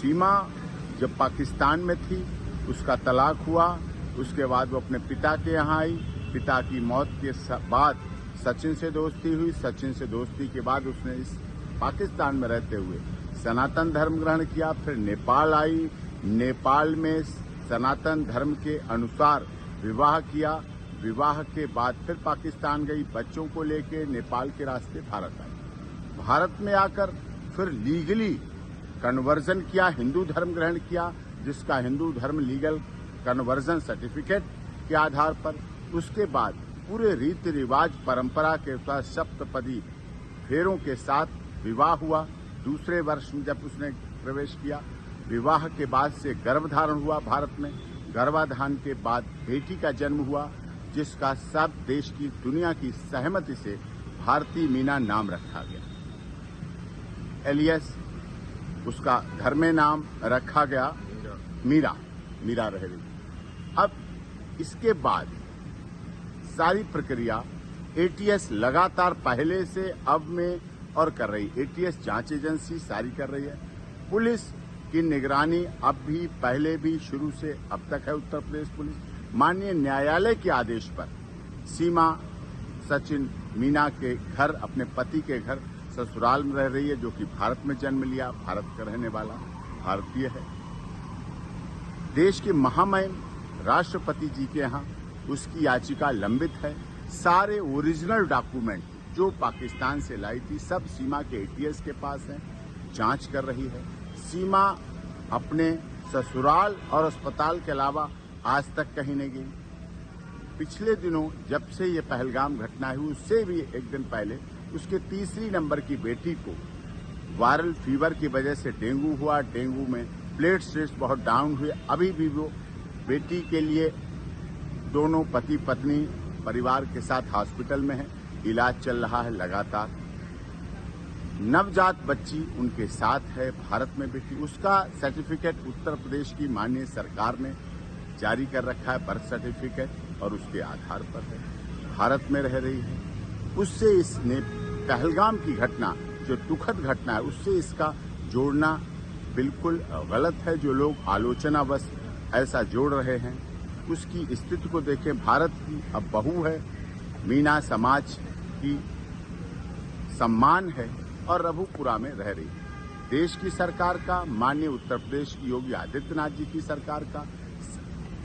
सीमा जब पाकिस्तान में थी, उसका तलाक हुआ, उसके बाद वो अपने पिता के यहाँ आई। पिता की मौत के बाद सचिन से दोस्ती हुई। सचिन से दोस्ती के बाद उसने इस पाकिस्तान में रहते हुए सनातन धर्म ग्रहण किया। फिर नेपाल आई, नेपाल में सनातन धर्म के अनुसार विवाह किया। विवाह के बाद फिर पाकिस्तान गई, बच्चों को लेके नेपाल के रास्ते भारत आई। भारत में आकर फिर लीगली कन्वर्जन किया, हिंदू धर्म ग्रहण किया, जिसका हिंदू धर्म लीगल कन्वर्जन सर्टिफिकेट के आधार पर। उसके बाद पूरे रीति रिवाज परंपरा के साथ सप्तपदी फेरों के साथ विवाह हुआ। दूसरे वर्ष में जब उसने प्रवेश किया, विवाह के बाद से गर्भधारण हुआ भारत में। गर्भाधान के बाद बेटी का जन्म हुआ, जिसका सब देश की दुनिया की सहमति से भारती मीना नाम रखा गया। एलियस उसका घर में नाम रखा गया मीरा रह गई। अब इसके बाद सारी प्रक्रिया एटीएस लगातार पहले से अब में और कर रही। एटीएस जांच एजेंसी सारी कर रही है। पुलिस की निगरानी अब भी पहले भी शुरू से अब तक है। उत्तर प्रदेश पुलिस माननीय न्यायालय के आदेश पर सीमा सचिन मीना के घर, अपने पति के घर ससुराल में रह रही है, जो कि भारत में जन्म लिया, भारत का रहने वाला भारतीय है। देश के महामहिम राष्ट्रपति जी के यहाँ उसकी याचिका लंबित है। सारे ओरिजिनल डॉक्यूमेंट जो पाकिस्तान से लाई थी सब सीमा के एटीएस के पास है, जांच कर रही है। सीमा अपने ससुराल और अस्पताल के अलावा आज तक कहीं नहीं गई। पिछले दिनों जब से ये पहलगाम घटना हुई, उससे भी एक दिन पहले उसके तीसरी नंबर की बेटी को वायरल फीवर की वजह से डेंगू हुआ। डेंगू में प्लेटलेट्स बहुत डाउन हुए। अभी भी वो बेटी के लिए दोनों पति पत्नी परिवार के साथ हॉस्पिटल में है, इलाज चल रहा है लगातार। नवजात बच्ची उनके साथ है, भारत में बेटी। उसका सर्टिफिकेट उत्तर प्रदेश की माननीय सरकार ने जारी कर रखा है, बर्थ सर्टिफिकेट, और उसके आधार पर है, भारत में रह रही है। उससे इसने पहलगाम की घटना, जो दुखद घटना है, उससे इसका जोड़ना बिल्कुल गलत है। जो लोग आलोचनावश ऐसा जोड़ रहे हैं, उसकी स्थिति को देखें। भारत की अब बहू है, मीना समाज की सम्मान है और रघुपुरा में रह रही है। देश की सरकार का, माननीय उत्तर प्रदेश की योगी आदित्यनाथ जी की सरकार का,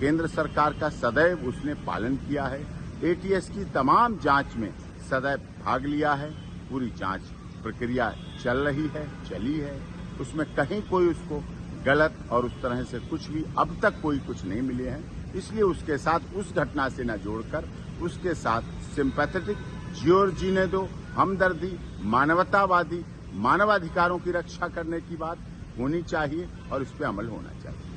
केंद्र सरकार का सदैव उसने पालन किया है। एटीएस की तमाम जांच में सदैव भाग लिया है। पूरी जांच प्रक्रिया चल रही है, चली है। उसमें कहीं कोई उसको गलत और उस तरह से कुछ भी अब तक कोई कुछ नहीं मिले हैं। इसलिए उसके साथ उस घटना से न जोड़कर उसके साथ सिंपैथेटिक, जियो और जीने दो, हमदर्दी, मानवतावादी, मानवाधिकारों की रक्षा करने की बात होनी चाहिए और इस पर अमल होना चाहिए।